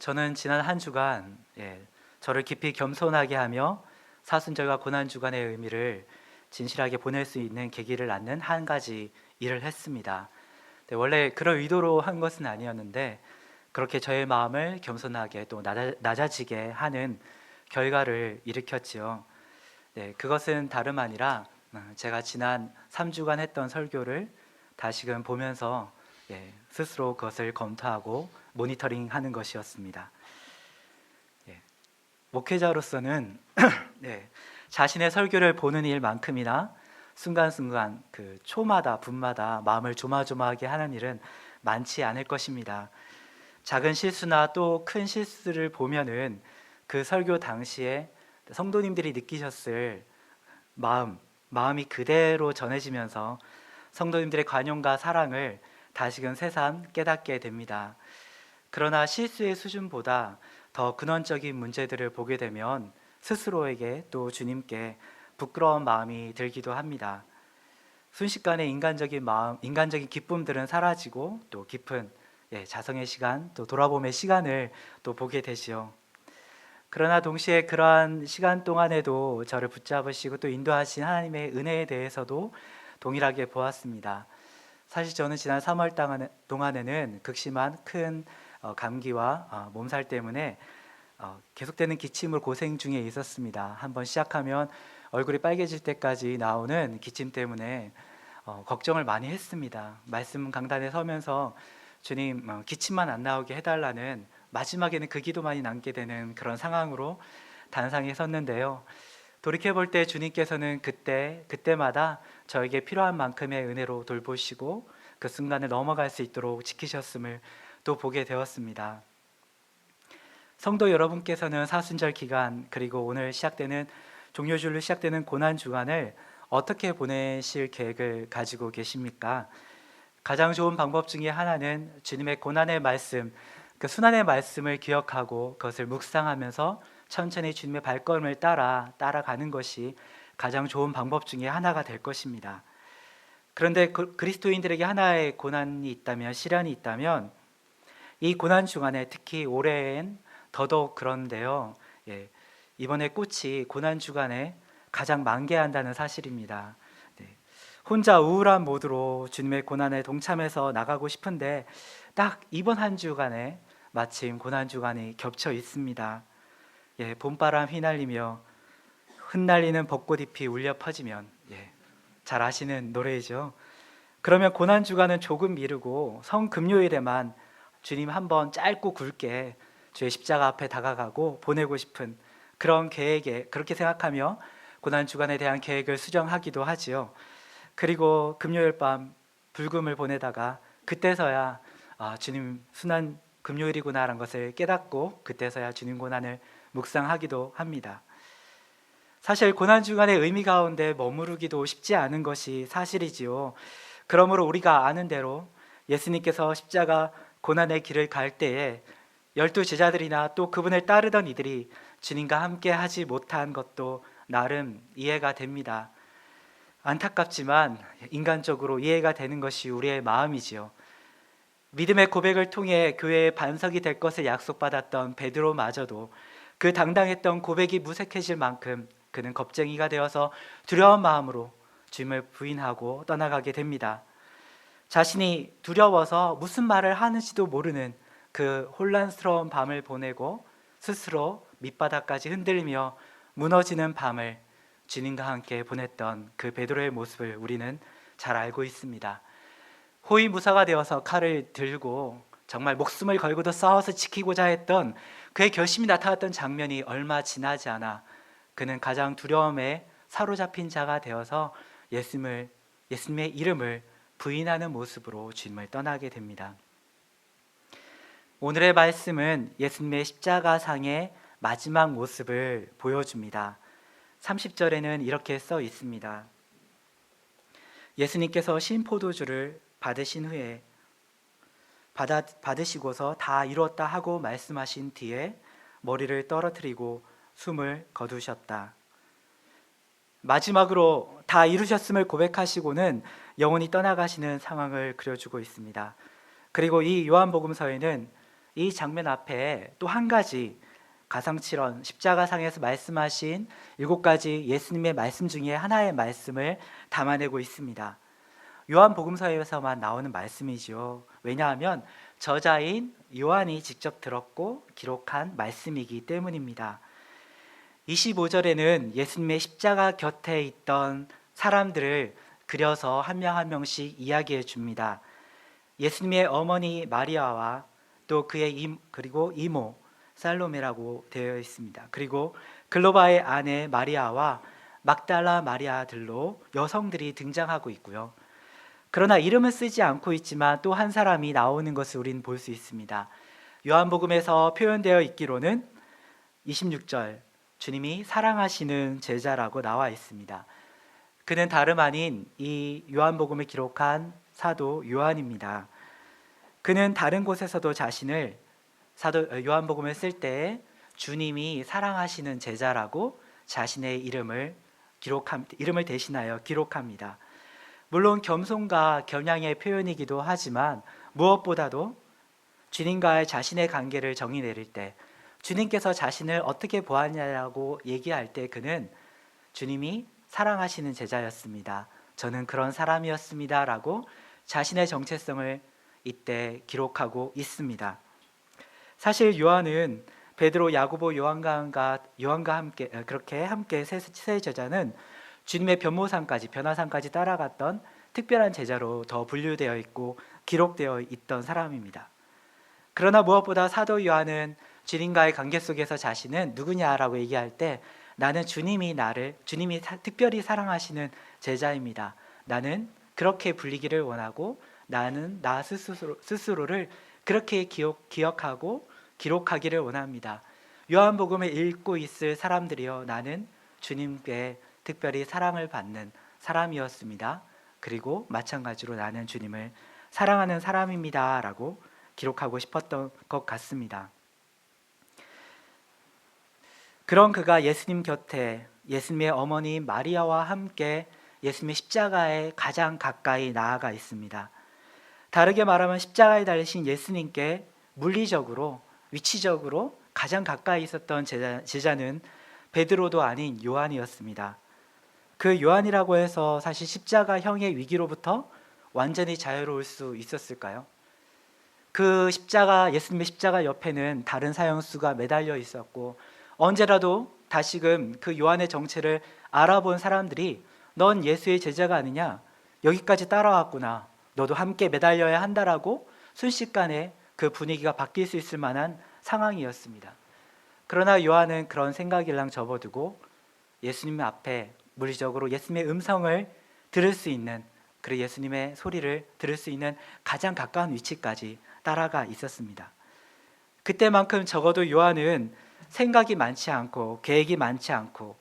저는 지난 한 주간 저를 깊이 겸손하게 하며 사순절과 고난주간의 의미를 진실하게 보낼 수 있는 계기를 낳는 한 가지 일을 했습니다. 원래 그런 의도로 한 것은 아니었는데 그렇게 저의 마음을 겸손하게 또 낮아지게 하는 결과를 일으켰지요. 그것은 다름 아니라 제가 지난 3주간 했던 설교를 다시금 보면서 스스로 그것을 검토하고 모니터링하는 것이었습니다. 목회자로서는 자신의 설교를 보는 일만큼이나 순간순간 그 초마다 분마다 마음을 조마조마하게 하는 일은 많지 않을 것입니다. 작은 실수나 또 큰 실수를 보면은 그 설교 당시에 성도님들이 느끼셨을 마음이 그대로 전해지면서 성도님들의 관용과 사랑을 다시금 새삼 깨닫게 됩니다. 그러나 실수의 수준보다 더 근원적인 문제들을 보게 되면 스스로에게 또 주님께 부끄러운 마음이 들기도 합니다. 순식간에 인간적인 마음, 인간적인 기쁨들은 사라지고 또 깊은 자성의 시간, 또 돌아봄의 시간을 또 보게 되지요. 그러나 동시에 그러한 시간 동안에도 저를 붙잡으시고 또 인도하신 하나님의 은혜에 대해서도 동일하게 보았습니다. 사실 저는 지난 3월 동안에는 극심한 큰 감기와 몸살 때문에 계속되는 기침을 고생 중에 있었습니다. 한번 시작하면 얼굴이 빨개질 때까지 나오는 기침 때문에 걱정을 많이 했습니다. 말씀 강단에 서면서 주님 기침만 안 나오게 해달라는 마지막에는 그 기도만이 남게 되는 그런 상황으로 단상에 섰는데요. 돌이켜볼 때 주님께서는 그때마다 저에게 필요한 만큼의 은혜로 돌보시고 그 순간을 넘어갈 수 있도록 지키셨음을 또 보게 되었습니다. 성도 여러분께서는 사순절 기간 그리고 오늘 시작되는 종료주일로 시작되는 고난주간을 어떻게 보내실 계획을 가지고 계십니까? 가장 좋은 방법 중에 하나는 주님의 고난의 말씀, 그 순환의 말씀을 기억하고 그것을 묵상하면서 천천히 주님의 발걸음을 따라가는 것이 가장 좋은 방법 중에 하나가 될 것입니다. 그런데 그리스도인들에게 하나의 고난이 있다면, 시련이 있다면 이 고난 주간에 특히 올해엔 더더욱 그런데요. 이번에 꽃이 고난 주간에 가장 만개한다는 사실입니다. 혼자 우울한 모드로 주님의 고난에 동참해서 나가고 싶은데 딱 이번 한 주간에 마침 고난 주간이 겹쳐 있습니다. 봄바람 휘날리며 흩날리는 벚꽃잎이 울려 퍼지면 잘 아시는 노래이죠. 그러면 고난 주간은 조금 미루고 성금요일에만 주님 한번 짧고 굵게 주의 십자가 앞에 다가가고 보내고 싶은 그런 계획에 그렇게 생각하며 고난 주간에 대한 계획을 수정하기도 하지요. 그리고 금요일 밤 불금을 보내다가 그때서야 주님 순환 금요일이구나라는 것을 깨닫고 그때서야 주님 고난을 묵상하기도 합니다. 사실 고난 주간의 의미 가운데 머무르기도 쉽지 않은 것이 사실이지요. 그러므로 우리가 아는 대로 예수님께서 십자가 고난의 길을 갈 때에 12 제자들이나 또 그분을 따르던 이들이 주님과 함께 하지 못한 것도 나름 이해가 됩니다. 안타깝지만 인간적으로 이해가 되는 것이 우리의 마음이지요. 믿음의 고백을 통해 교회의 반석이 될 것을 약속받았던 베드로마저도 그 당당했던 고백이 무색해질 만큼 그는 겁쟁이가 되어서 두려운 마음으로 주님을 부인하고 떠나가게 됩니다. 자신이 두려워서 무슨 말을 하는지도 모르는 그 혼란스러운 밤을 보내고 스스로 밑바닥까지 흔들리며 무너지는 밤을 주님과 함께 보냈던 그 베드로의 모습을 우리는 잘 알고 있습니다. 호위무사가 되어서 칼을 들고 정말 목숨을 걸고도 싸워서 지키고자 했던 그의 결심이 나타났던 장면이 얼마 지나지 않아 그는 가장 두려움에 사로잡힌 자가 되어서 예수님의 이름을 부인하는 모습으로 주님을 떠나게 됩니다. 오늘의 말씀은 예수님의 십자가상의 마지막 모습을 보여줍니다. 30절에는 이렇게 써 있습니다. 예수님께서 신포도주를 받으신 후에 받으시고서 다 이루었다 하고 말씀하신 뒤에 머리를 떨어뜨리고 숨을 거두셨다. 마지막으로 다 이루셨음을 고백하시고는 영원히 떠나가시는 상황을 그려주고 있습니다. 그리고 이 요한복음서에는 이 장면 앞에 또 한 가지 가상칠언 십자가상에서 말씀하신 7가지 예수님의 말씀 중에 하나의 말씀을 담아내고 있습니다. 요한복음서에서만 나오는 말씀이죠. 왜냐하면 저자인 요한이 직접 들었고 기록한 말씀이기 때문입니다. 25절에는 예수님의 십자가 곁에 있던 사람들을 그려서 한 명 한 명씩 이야기해 줍니다. 예수님의 어머니 마리아와 또 그의 그리고 이모 살로메라고 되어 있습니다. 그리고 글로바의 아내 마리아와 막달라 마리아들로 여성들이 등장하고 있고요. 그러나 이름은 쓰지 않고 있지만 또 한 사람이 나오는 것을 우리는 볼 수 있습니다. 요한복음에서 표현되어 있기로는 26절 주님이 사랑하시는 제자라고 나와 있습니다. 그는 다름 아닌 이 요한복음을 기록한 사도 요한입니다. 그는 다른 곳에서도 자신을 사도 요한복음을 쓸 때 주님이 사랑하시는 제자라고 자신의 이름을 대신하여 기록합니다. 물론 겸손과 겨냥의 표현이기도 하지만 무엇보다도 주님과의 자신의 관계를 정의 내릴 때 주님께서 자신을 어떻게 보았냐고 얘기할 때 그는 주님이 사랑하시는 제자였습니다. 저는 그런 사람이었습니다. 라고 자신의 정체성을 이때 기록하고 있습니다. 사실 요한은 베드로, 야고보, 요한과 함께 그렇게 세 제자는 주님의 변화산까지 따라갔던 특별한 제자로 더 분류되어 있고 기록되어 있던 사람입니다. 그러나 무엇보다 사도 요한은 주님과의 관계 속에서 자신은 누구냐라고 얘기할 때 나는 주님이 특별히 사랑하시는 제자입니다. 나는 그렇게 불리기를 원하고 나는 나 스스로를 그렇게 기억하고 기록하기를 원합니다. 요한복음을 읽고 있을 사람들이여 나는 주님께 특별히 사랑을 받는 사람이었습니다. 그리고 마찬가지로 나는 주님을 사랑하는 사람입니다. 라고 기록하고 싶었던 것 같습니다. 그런 그가 예수님 곁에 예수님의 어머니 마리아와 함께 예수님의 십자가에 가장 가까이 나아가 있습니다. 다르게 말하면 십자가에 달리신 예수님께 물리적으로 위치적으로 가장 가까이 있었던 제자는 베드로도 아닌 요한이었습니다. 그 요한이라고 해서 사실 십자가형의 위기로부터 완전히 자유로울 수 있었을까요? 그 예수님의 십자가 옆에는 다른 사형수가 매달려 있었고 언제라도 다시금 그 요한의 정체를 알아본 사람들이 넌 예수의 제자가 아니냐? 여기까지 따라왔구나. 너도 함께 매달려야 한다라고 순식간에 그 분위기가 바뀔 수 있을 만한 상황이었습니다. 그러나 요한은 그런 생각일랑 접어두고 예수님 앞에 물리적으로 예수님의 음성을 들을 수 있는, 그리고 예수님의 소리를 들을 수 있는 가장 가까운 위치까지 따라가 있었습니다. 그때만큼 적어도 요한은 생각이 많지 않고 계획이 많지 않고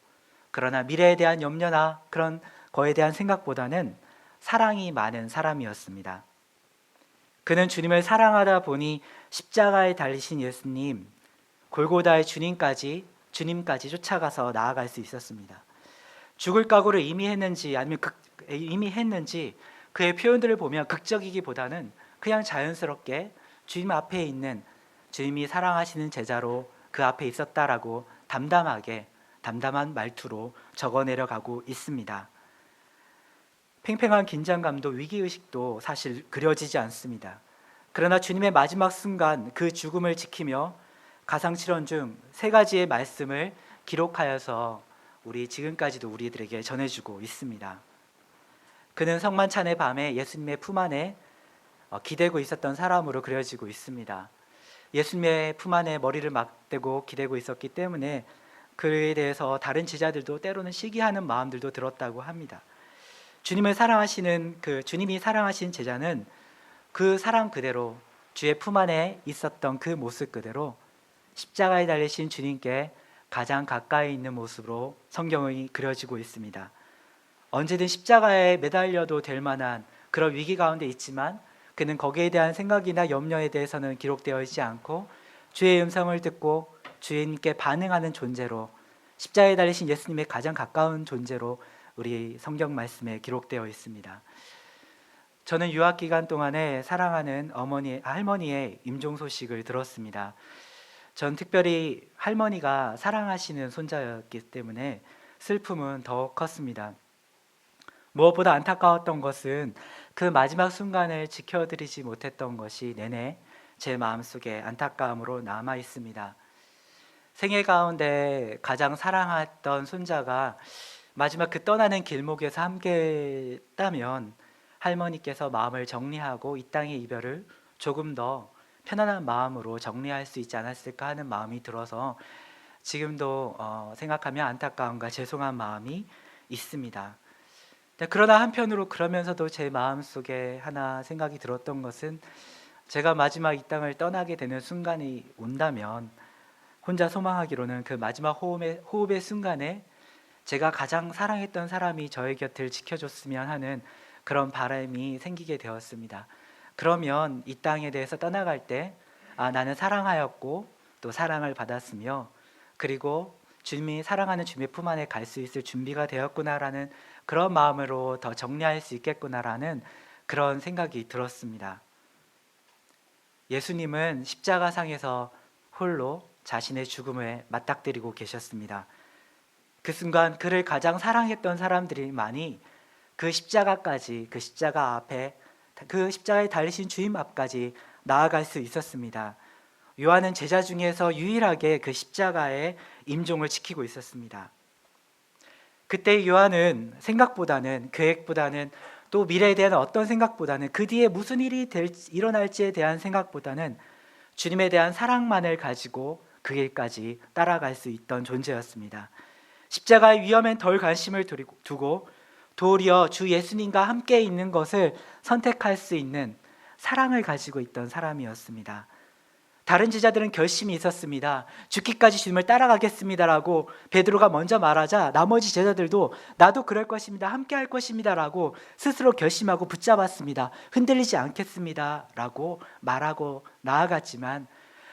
그러나 미래에 대한 염려나 그런 거에 대한 생각보다는 사랑이 많은 사람이었습니다. 그는 주님을 사랑하다 보니 십자가에 달리신 예수님, 골고다의 주님까지 쫓아가서 나아갈 수 있었습니다. 죽을 각오를 이미 했는지 아니면 이미 했는지 그의 표현들을 보면 극적이기보다는 그냥 자연스럽게 주님 앞에 있는 주님이 사랑하시는 제자로 그 앞에 있었다라고 담담한 말투로 적어내려가고 있습니다. 팽팽한 긴장감도 위기의식도 사실 그려지지 않습니다. 그러나 주님의 마지막 순간 그 죽음을 지키며 가상칠언 중 3가지의 말씀을 기록하여서 지금까지도 우리들에게 전해주고 있습니다. 그는 성만찬의 밤에 예수님의 품 안에 기대고 있었던 사람으로 그려지고 있습니다. 예수님의 품 안에 머리를 맞대고 기대고 있었기 때문에 그에 대해서 다른 제자들도 때로는 시기하는 마음들도 들었다고 합니다. 주님이 사랑하신 제자는 그 사랑 그대로 주의 품 안에 있었던 그 모습 그대로 십자가에 달리신 주님께 가장 가까이 있는 모습으로 성경이 그려지고 있습니다. 언제든 십자가에 매달려도 될 만한 그런 위기 가운데 있지만 그는 거기에 대한 생각이나 염려에 대해서는 기록되어 있지 않고 주의 음성을 듣고 주님께 반응하는 존재로 십자가에 달리신 예수님의 가장 가까운 존재로 우리 성경 말씀에 기록되어 있습니다. 저는 유학 기간 동안에 사랑하는 할머니의 임종 소식을 들었습니다. 전 특별히 할머니가 사랑하시는 손자였기 때문에 슬픔은 더욱 컸습니다. 무엇보다 안타까웠던 것은 그 마지막 순간을 지켜드리지 못했던 것이 내내 제 마음속에 안타까움으로 남아 있습니다. 생애 가운데 가장 사랑했던 손자가 마지막 그 떠나는 길목에서 함께 했다면 할머니께서 마음을 정리하고 이 땅의 이별을 조금 더 편안한 마음으로 정리할 수 있지 않았을까 하는 마음이 들어서 지금도 생각하면 안타까움과 죄송한 마음이 있습니다. 그러나 한편으로 그러면서도 제 마음속에 하나 생각이 들었던 것은 제가 마지막 이 땅을 떠나게 되는 순간이 온다면 혼자 소망하기로는 그 마지막 호흡의 순간에 제가 가장 사랑했던 사람이 저의 곁을 지켜줬으면 하는 그런 바람이 생기게 되었습니다. 그러면 이 땅에 대해서 떠나갈 때 나는 사랑하였고 또 사랑을 받았으며 그리고 주님이 사랑하는 주님의 품 안에 갈 수 있을 준비가 되었구나라는 그런 마음으로 더 정리할 수 있겠구나라는 그런 생각이 들었습니다. 예수님은 십자가상에서 홀로 자신의 죽음을 맞닥뜨리고 계셨습니다. 그 순간 그를 가장 사랑했던 사람들이 많이 그 십자가까지, 그 십자가 앞에, 그 십자가에 달리신 주님 앞까지 나아갈 수 있었습니다. 요한은 제자 중에서 유일하게 그 십자가의 임종을 지키고 있었습니다. 그때 요한은 생각보다는, 계획보다는, 또 미래에 대한 어떤 생각보다는, 그 뒤에 무슨 일이 일어날지에 대한 생각보다는 주님에 대한 사랑만을 가지고 그 길까지 따라갈 수 있던 존재였습니다. 십자가의 위험엔 덜 관심을 두고 도리어 주 예수님과 함께 있는 것을 선택할 수 있는 사랑을 가지고 있던 사람이었습니다. 다른 제자들은 결심이 있었습니다. 죽기까지 주님을 따라가겠습니다라고 베드로가 먼저 말하자 나머지 제자들도 나도 그럴 것입니다. 함께 할 것입니다라고 스스로 결심하고 붙잡았습니다. 흔들리지 않겠습니다라고 말하고 나아갔지만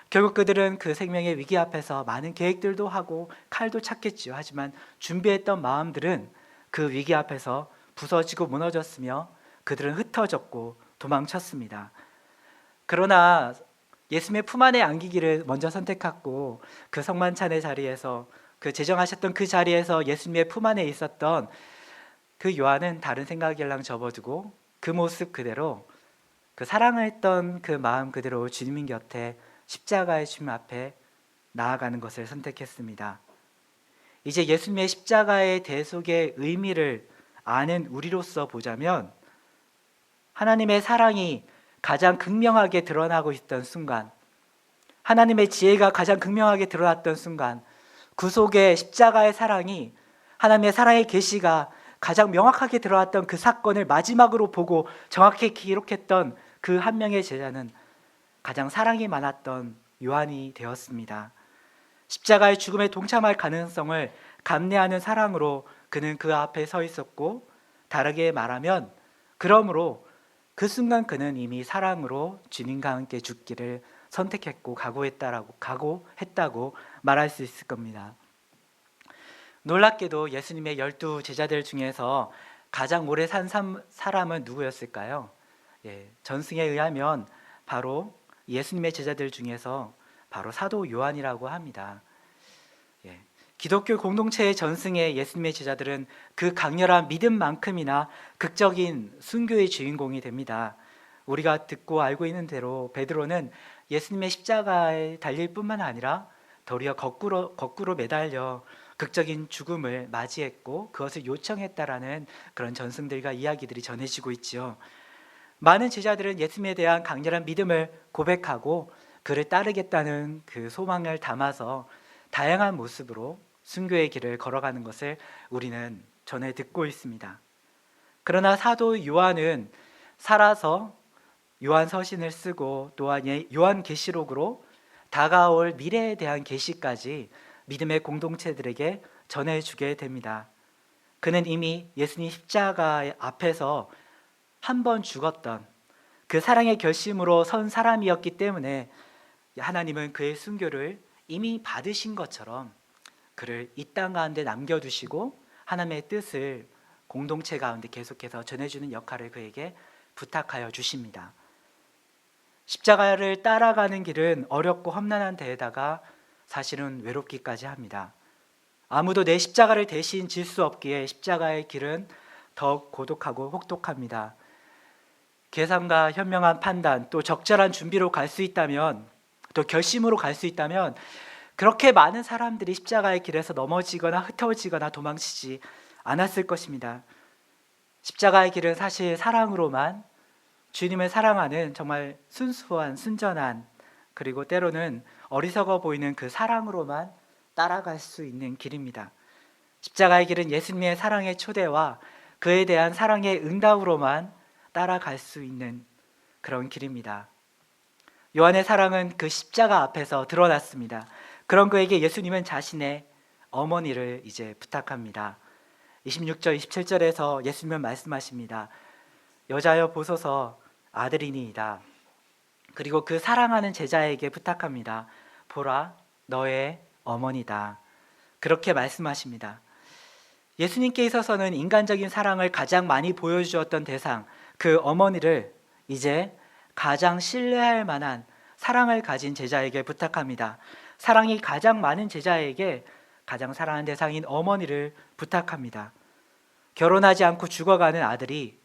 결국 그들은 그 생명의 위기 앞에서 많은 계획들도 하고 칼도 찾겠지요. 하지만 준비했던 마음들은 그 위기 앞에서 부서지고 무너졌으며 그들은 흩어졌고 도망쳤습니다. 그러나 예수님의 품 안에 안기기를 먼저 선택했고 그 성만찬의 자리에서 그 제정하셨던 그 자리에서 예수님의 품 안에 있었던 그 요한은 다른 생각일랑 접어두고 그 모습 그대로 그 사랑했던 그 마음 그대로 주님 곁에 십자가의 주님 앞에 나아가는 것을 선택했습니다. 이제 예수님의 십자가의 대속의 의미를 아는 우리로서 보자면 하나님의 사랑이 가장 극명하게 드러나고 있던 순간, 하나님의 지혜가 가장 극명하게 드러났던 순간, 구속의 십자가의 사랑이 하나님의 사랑의 계시가 가장 명확하게 드러났던 그 사건을 마지막으로 보고 정확히 기록했던 그 한 명의 제자는 가장 사랑이 많았던 요한이 되었습니다. 십자가의 죽음에 동참할 가능성을 감내하는 사랑으로 그는 그 앞에 서 있었고, 다르게 말하면 그러므로 그 순간 그는 이미 사랑으로 주님과 함께 죽기를 선택했고 각오했다고 말할 수 있을 겁니다. 놀랍게도 예수님의 12 제자들 중에서 가장 오래 산 사람은 누구였을까요? 전승에 의하면 바로 예수님의 제자들 중에서 바로 사도 요한이라고 합니다. 기독교 공동체의 전승에 예수님의 제자들은 그 강렬한 믿음만큼이나 극적인 순교의 주인공이 됩니다. 우리가 듣고 알고 있는 대로 베드로는 예수님의 십자가에 달릴 뿐만 아니라 도리어 거꾸로 매달려 극적인 죽음을 맞이했고 그것을 요청했다라는 그런 전승들과 이야기들이 전해지고 있지요. 많은 제자들은 예수님에 대한 강렬한 믿음을 고백하고 그를 따르겠다는 그 소망을 담아서 다양한 모습으로 순교의 길을 걸어가는 것을 우리는 전해 듣고 있습니다. 그러나 사도 요한은 살아서 요한 서신을 쓰고 또한 요한 계시록으로 다가올 미래에 대한 계시까지 믿음의 공동체들에게 전해주게 됩니다. 그는 이미 예수님 십자가 앞에서 한 번 죽었던 그 사랑의 결심으로 선 사람이었기 때문에 하나님은 그의 순교를 이미 받으신 것처럼 그를 이 땅 가운데 남겨두시고 하나님의 뜻을 공동체 가운데 계속해서 전해주는 역할을 그에게 부탁하여 주십니다. 십자가를 따라가는 길은 어렵고 험난한 데에다가 사실은 외롭기까지 합니다. 아무도 내 십자가를 대신 질 수 없기에 십자가의 길은 더욱 고독하고 혹독합니다. 계산과 현명한 판단, 또 적절한 준비로 갈 수 있다면, 또 결심으로 갈 수 있다면 그렇게 많은 사람들이 십자가의 길에서 넘어지거나 흩어지거나 도망치지 않았을 것입니다. 십자가의 길은 사실 사랑으로만, 주님을 사랑하는 정말 순수한, 순전한, 그리고 때로는 어리석어 보이는 그 사랑으로만 따라갈 수 있는 길입니다. 십자가의 길은 예수님의 사랑의 초대와 그에 대한 사랑의 응답으로만 따라갈 수 있는 그런 길입니다. 요한의 사랑은 그 십자가 앞에서 드러났습니다. 그런 그에게 예수님은 자신의 어머니를 이제 부탁합니다. 26절, 27절에서 예수님은 말씀하십니다. 여자여 보소서 아들이니이다. 그리고 그 사랑하는 제자에게 부탁합니다. 보라 너의 어머니다. 그렇게 말씀하십니다. 예수님께 있어서는 인간적인 사랑을 가장 많이 보여주었던 대상, 그 어머니를 이제 가장 신뢰할 만한 사랑을 가진 제자에게 부탁합니다. 사랑이 가장 많은 제자에게 가장 사랑하는 대상인 어머니를 부탁합니다. 결혼하지 않고 죽어가는 아들이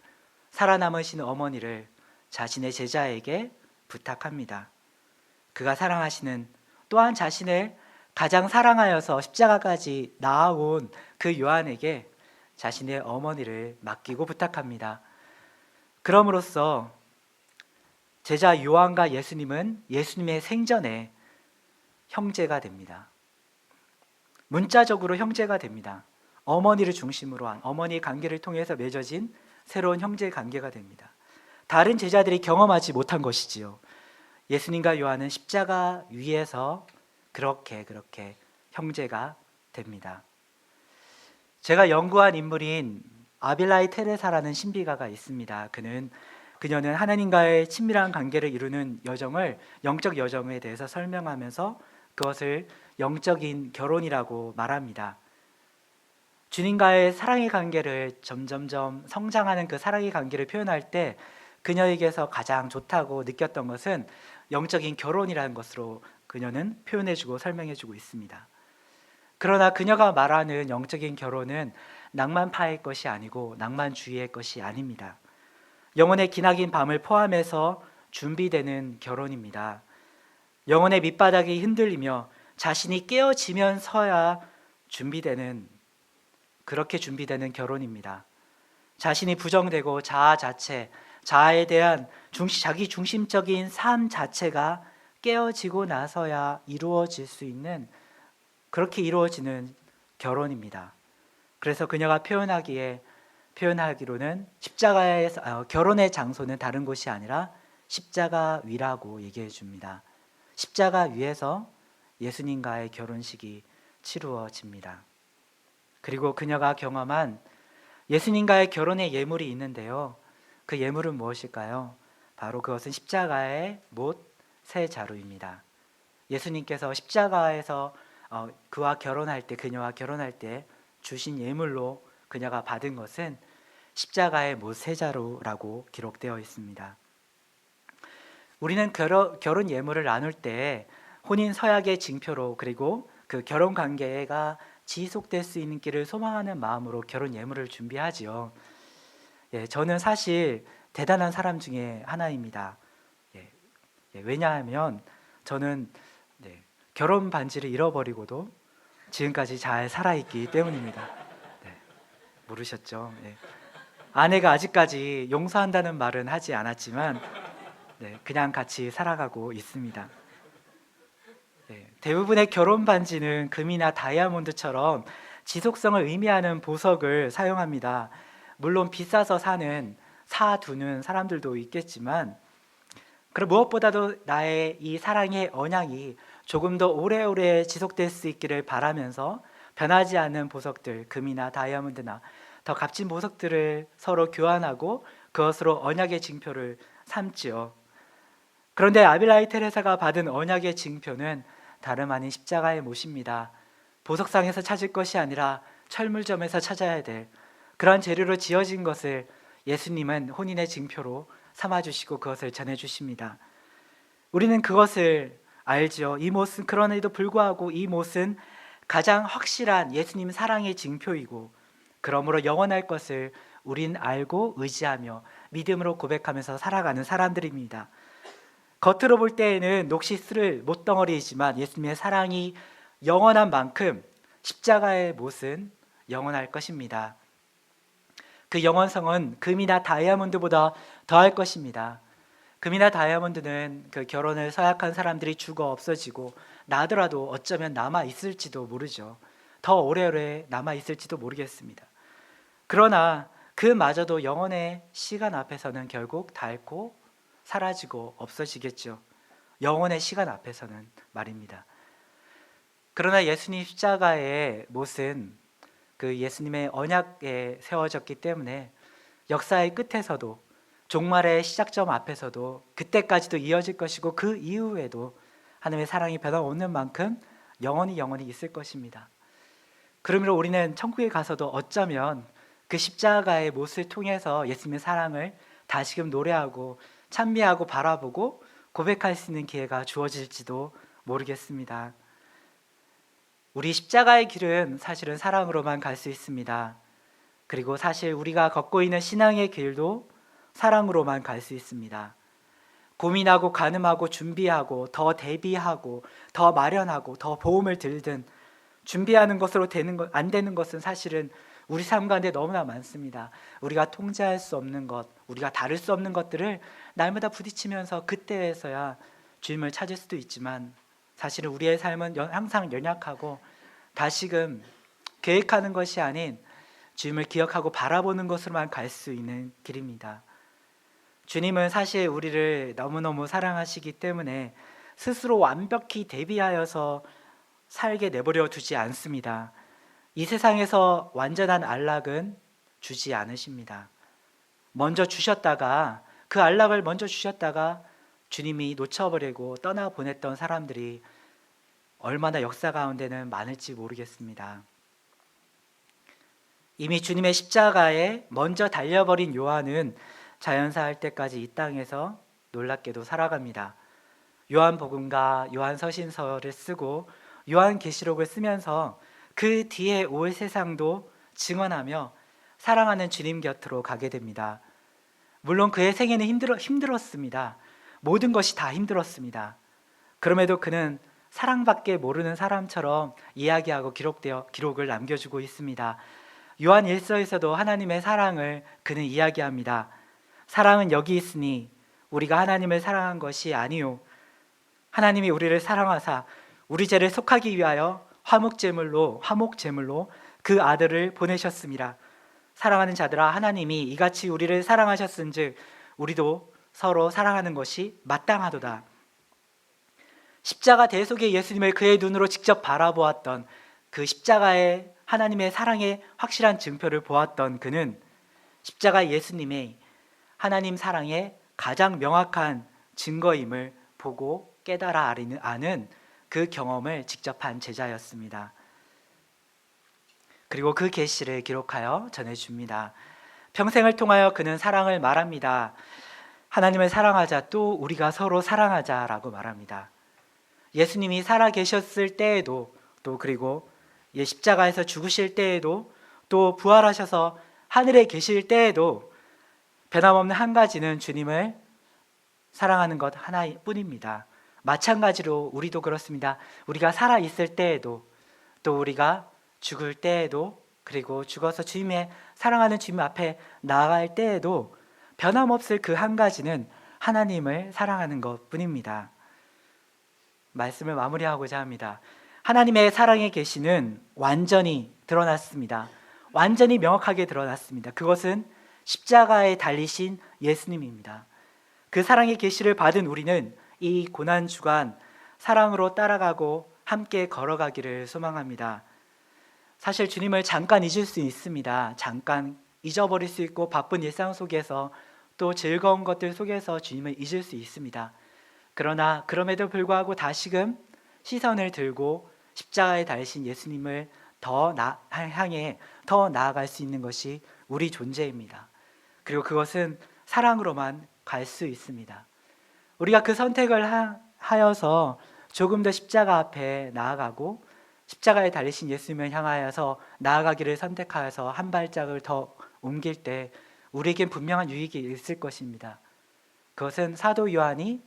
살아남으신 어머니를 자신의 제자에게 부탁합니다. 그가 사랑하시는, 또한 자신을 가장 사랑하여서 십자가까지 나아온 그 요한에게 자신의 어머니를 맡기고 부탁합니다. 그럼으로써 제자 요한과 예수님은 예수님의 생전에 형제가 됩니다. 문자적으로 형제가 됩니다. 어머니를 중심으로 한 어머니의 관계를 통해서 맺어진 새로운 형제 관계가 됩니다. 다른 제자들이 경험하지 못한 것이지요. 예수님과 요한은 십자가 위에서 그렇게 형제가 됩니다. 제가 연구한 인물인 아빌라이 테레사라는 신비가가 있습니다. 그녀는 하나님과의 친밀한 관계를 이루는 여정을, 영적 여정에 대해서 설명하면서 그것을 영적인 결혼이라고 말합니다. 주님과의 사랑의 관계를 점점점 성장하는 그 사랑의 관계를 표현할 때 그녀에게서 가장 좋다고 느꼈던 것은 영적인 결혼이라는 것으로 그녀는 표현해주고 설명해주고 있습니다. 그러나 그녀가 말하는 영적인 결혼은 낭만파의 것이 아니고 낭만주의의 것이 아닙니다. 영혼의 기나긴 밤을 포함해서 준비되는 결혼입니다. 영혼의 밑바닥이 흔들리며 자신이 깨어지면서야 그렇게 준비되는 결혼입니다. 자신이 부정되고 자아에 대한 자기 중심적인 삶 자체가 깨어지고 나서야 이루어질 수 있는, 그렇게 이루어지는 결혼입니다. 그래서 그녀가 표현하기로는 결혼의 장소는 다른 곳이 아니라 십자가 위라고 얘기해 줍니다. 십자가 위에서 예수님과의 결혼식이 치루어집니다. 그리고 그녀가 경험한 예수님과의 결혼의 예물이 있는데요. 그 예물은 무엇일까요? 바로 그것은 십자가의 못 새 자루입니다. 예수님께서 십자가에서 그녀와 결혼할 때 주신 예물로 그녀가 받은 것은 십자가의 못 새 자루라고 기록되어 있습니다. 우리는 결혼 예물을 나눌 때 혼인 서약의 징표로, 그리고 그 결혼 관계가 지속될 수 있는 길을 소망하는 마음으로 결혼 예물을 준비하지요. 저는 사실 대단한 사람 중에 하나입니다. 왜냐하면 저는 결혼 반지를 잃어버리고도 지금까지 잘 살아있기 때문입니다. 모르셨죠? 아내가 아직까지 용서한다는 말은 하지 않았지만 그냥 같이 살아가고 있습니다. 대부분의 결혼 반지는 금이나 다이아몬드처럼 지속성을 의미하는 보석을 사용합니다. 물론 비싸서 사두는 사람들도 있겠지만, 그리고 무엇보다도 나의 이 사랑의 언약이 조금 더 오래오래 지속될 수 있기를 바라면서 변하지 않는 보석들, 금이나 다이아몬드나 더 값진 보석들을 서로 교환하고 그것으로 언약의 징표를 삼지요. 그런데 아빌라이 테레사가 받은 언약의 징표는 다름 아닌 십자가의 못입니다. 보석상에서 찾을 것이 아니라 철물점에서 찾아야 될 그러한 재료로 지어진 것을 예수님은 혼인의 징표로 삼아주시고 그것을 전해주십니다. 우리는 그것을 알죠. 이 못은 그런에도 불구하고 이 못은 가장 확실한 예수님 사랑의 징표이고 그러므로 영원할 것을 우린 알고 의지하며 믿음으로 고백하면서 살아가는 사람들입니다. 겉으로 볼 때에는 녹시스를 못덩어리이지만 예수님의 사랑이 영원한 만큼 십자가의 못은 영원할 것입니다. 그 영원성은 금이나 다이아몬드보다 더할 것입니다. 금이나 다이아몬드는 그 결혼을 서약한 사람들이 죽어 없어지고 나더라도 어쩌면 남아 있을지도 모르죠. 더 오래오래 남아 있을지도 모르겠습니다. 그러나 그마저도 영원의 시간 앞에서는 결국 닳고 사라지고 없어지겠죠. 영원의 시간 앞에서는 말입니다. 그러나 예수님 십자가의 못은 그 예수님의 언약에 세워졌기 때문에 역사의 끝에서도 종말의 시작점 앞에서도 그때까지도 이어질 것이고 그 이후에도 하나님의 사랑이 변함없는 만큼 영원히 있을 것입니다. 그러므로 우리는 천국에 가서도 어쩌면 그 십자가의 못을 통해서 예수님의 사랑을 다시금 노래하고 찬미하고 바라보고 고백할 수 있는 기회가 주어질지도 모르겠습니다. 우리 십자가의 길은 사실은 사랑으로만 갈 수 있습니다. 그리고 사실 우리가 걷고 있는 신앙의 길도 사랑으로만 갈 수 있습니다. 고민하고 가늠하고 준비하고 더 대비하고 더 마련하고 더 보험을 들든 준비하는 것으로 안 되는 것은 사실은 우리 삶 가운데 너무나 많습니다. 우리가 통제할 수 없는 것, 우리가 다룰 수 없는 것들을 날마다 부딪히면서 그때에서야 주님을 찾을 수도 있지만 사실은 우리의 삶은 항상 연약하고 다시금 계획하는 것이 아닌 주님을 기억하고 바라보는 것으로만 갈 수 있는 길입니다. 주님은 사실 우리를 너무너무 사랑하시기 때문에 스스로 완벽히 대비하여서 살게 내버려 두지 않습니다. 이 세상에서 완전한 안락은 주지 않으십니다. 먼저 주셨다가 그 안락을 먼저 주셨다가 주님이 놓쳐버리고 떠나보냈던 사람들이 얼마나 역사 가운데는 많을지 모르겠습니다. 이미 주님의 십자가에 먼저 달려버린 요한은 자연사 할 때까지 이 땅에서 놀랍게도 살아갑니다. 요한복음과 요한서신서를 쓰고 요한계시록을 쓰면서 그 뒤에 올 세상도 증언하며 사랑하는 주님 곁으로 가게 됩니다. 물론 그의 생애는 힘들었습니다. 모든 것이 다 힘들었습니다. 그럼에도 그는 사랑밖에 모르는 사람처럼 이야기하고 기록을 남겨주고 있습니다. 요한 1서에서도 하나님의 사랑을 그는 이야기합니다. 사랑은 여기 있으니 우리가 하나님을 사랑한 것이 아니요 하나님이 우리를 사랑하사 우리 죄를 속하기 위하여 화목제물로 그 아들을 보내셨습니다. 사랑하는 자들아 하나님이 이같이 우리를 사랑하셨은즉 우리도 서로 사랑하는 것이 마땅하도다. 십자가 대속의 예수님을 그의 눈으로 직접 바라보았던 그 십자가의 하나님의 사랑의 확실한 증표를 보았던 그는 십자가 예수님의 하나님 사랑의 가장 명확한 증거임을 보고 깨달아 아는 그 경험을 직접 한 제자였습니다. 그리고 그 계시를 기록하여 전해줍니다. 평생을 통하여 그는 사랑을 말합니다. 하나님을 사랑하자, 또 우리가 서로 사랑하자라고 말합니다. 예수님이 살아 계셨을 때에도, 또 그리고 십자가에서 죽으실 때에도, 또 부활하셔서 하늘에 계실 때에도 변함없는 한 가지는 주님을 사랑하는 것 하나뿐입니다. 마찬가지로 우리도 그렇습니다. 우리가 살아 있을 때에도, 또 우리가 죽을 때에도, 그리고 죽어서 주님의 사랑하는 주님 앞에 나아갈 때에도 변함없을 그 한 가지는 하나님을 사랑하는 것뿐입니다. 말씀을 마무리하고자 합니다. 하나님의 사랑의 계시는 완전히 드러났습니다. 완전히 명확하게 드러났습니다. 그것은 십자가에 달리신 예수님입니다. 그 사랑의 계시를 받은 우리는 이 고난 주간 사랑으로 따라가고 함께 걸어가기를 소망합니다. 사실 주님을 잠깐 잊을 수 있습니다. 잠깐 잊어버릴 수 있고 바쁜 일상 속에서 또 즐거운 것들 속에서 주님을 잊을 수 있습니다. 그러나 그럼에도 불구하고 다시금 시선을 들고 십자가에 달리신 예수님을 향해 더 나아갈 수 있는 것이 우리 존재입니다. 그리고 그것은 사랑으로만 갈 수 있습니다. 우리가 그 선택을 하여서 조금 더 십자가 앞에 나아가고 십자가에 달리신 예수님을 향하여서 나아가기를 선택하여서 한 발짝을 더 옮길 때 우리에겐 분명한 유익이 있을 것입니다. 그것은 사도 요한이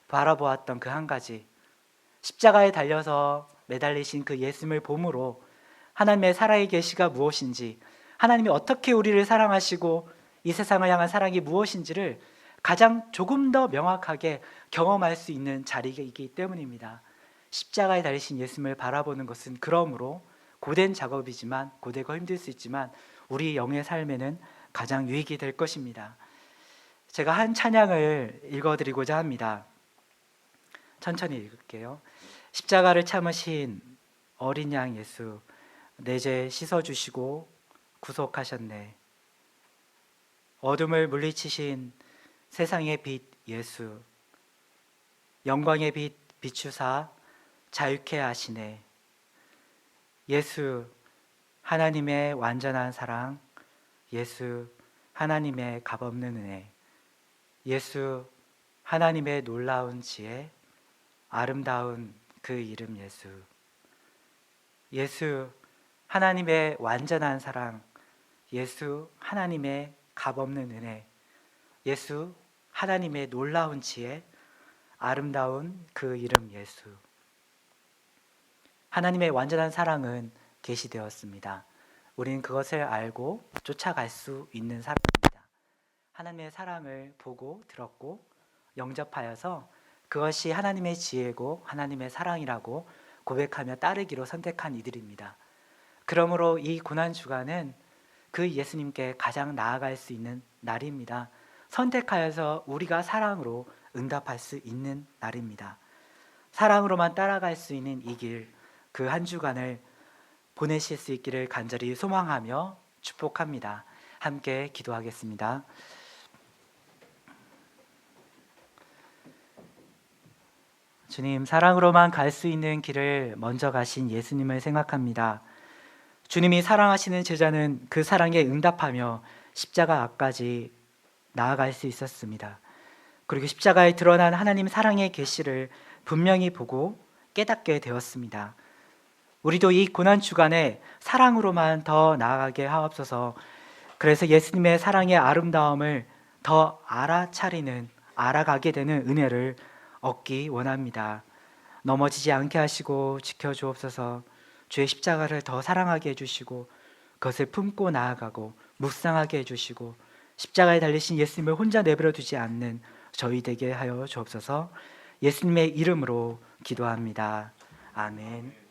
바라보았던 그 한 가지, 십자가에 달려서 매달리신 그 예수님을 봄으로 하나님의 살아의 계시가 무엇인지, 하나님이 어떻게 우리를 사랑하시고 이 세상을 향한 사랑이 무엇인지를 가장 조금 더 명확하게 경험할 수 있는 자리이기 때문입니다. 십자가에 달리신 예수님을 바라보는 것은 그러므로 고된 작업이지만, 고되고 힘들 수 있지만 우리 영의 삶에는 가장 유익이 될 것입니다. 제가 한 찬양을 읽어드리고자 합니다. 천천히 읽을게요. 십자가를 참으신 어린 양 예수, 내 죄 씻어주시고 구속하셨네. 어둠을 물리치신 세상의 빛 예수, 영광의 빛 비추사 자유케 하시네. 예수, 하나님의 완전한 사랑, 예수, 하나님의 값없는 은혜, 예수, 하나님의 놀라운 지혜, 아름다운 그 이름 예수. 예수, 하나님의 완전한 사랑, 예수, 하나님의 값없는 은혜, 예수, 하나님의 놀라운 지혜, 아름다운 그 이름 예수. 하나님의 완전한 사랑은 계시되었습니다. 우리는 그것을 알고 쫓아갈 수 있는 사람입니다. 하나님의 사랑을 보고 들었고 영접하여서 그것이 하나님의 지혜고 하나님의 사랑이라고 고백하며 따르기로 선택한 이들입니다. 그러므로 이 고난주간은 그 예수님께 가장 나아갈 수 있는 날입니다. 선택하여서 우리가 사랑으로 응답할 수 있는 날입니다. 사랑으로만 따라갈 수 있는 이 길, 그 한 주간을 보내실 수 있기를 간절히 소망하며 축복합니다. 함께 기도하겠습니다. 주님, 사랑으로만 갈 수 있는 길을 먼저 가신 예수님을 생각합니다. 주님이 사랑하시는 제자는 그 사랑에 응답하며 십자가 앞까지 나아갈 수 있었습니다. 그리고 십자가에 드러난 하나님 사랑의 계시를 분명히 보고 깨닫게 되었습니다. 우리도 이 고난 주간에 사랑으로만 더 나아가게 하옵소서. 그래서 예수님의 사랑의 아름다움을 더 알아가게 되는 은혜를 얻기 원합니다. 넘어지지 않게 하시고 지켜주옵소서. 주의 십자가를 더 사랑하게 해주시고 그것을 품고 나아가고 묵상하게 해주시고 십자가에 달리신 예수님을 혼자 내버려 두지 않는 저희 되게 하여 주옵소서. 예수님의 이름으로 기도합니다. 아멘.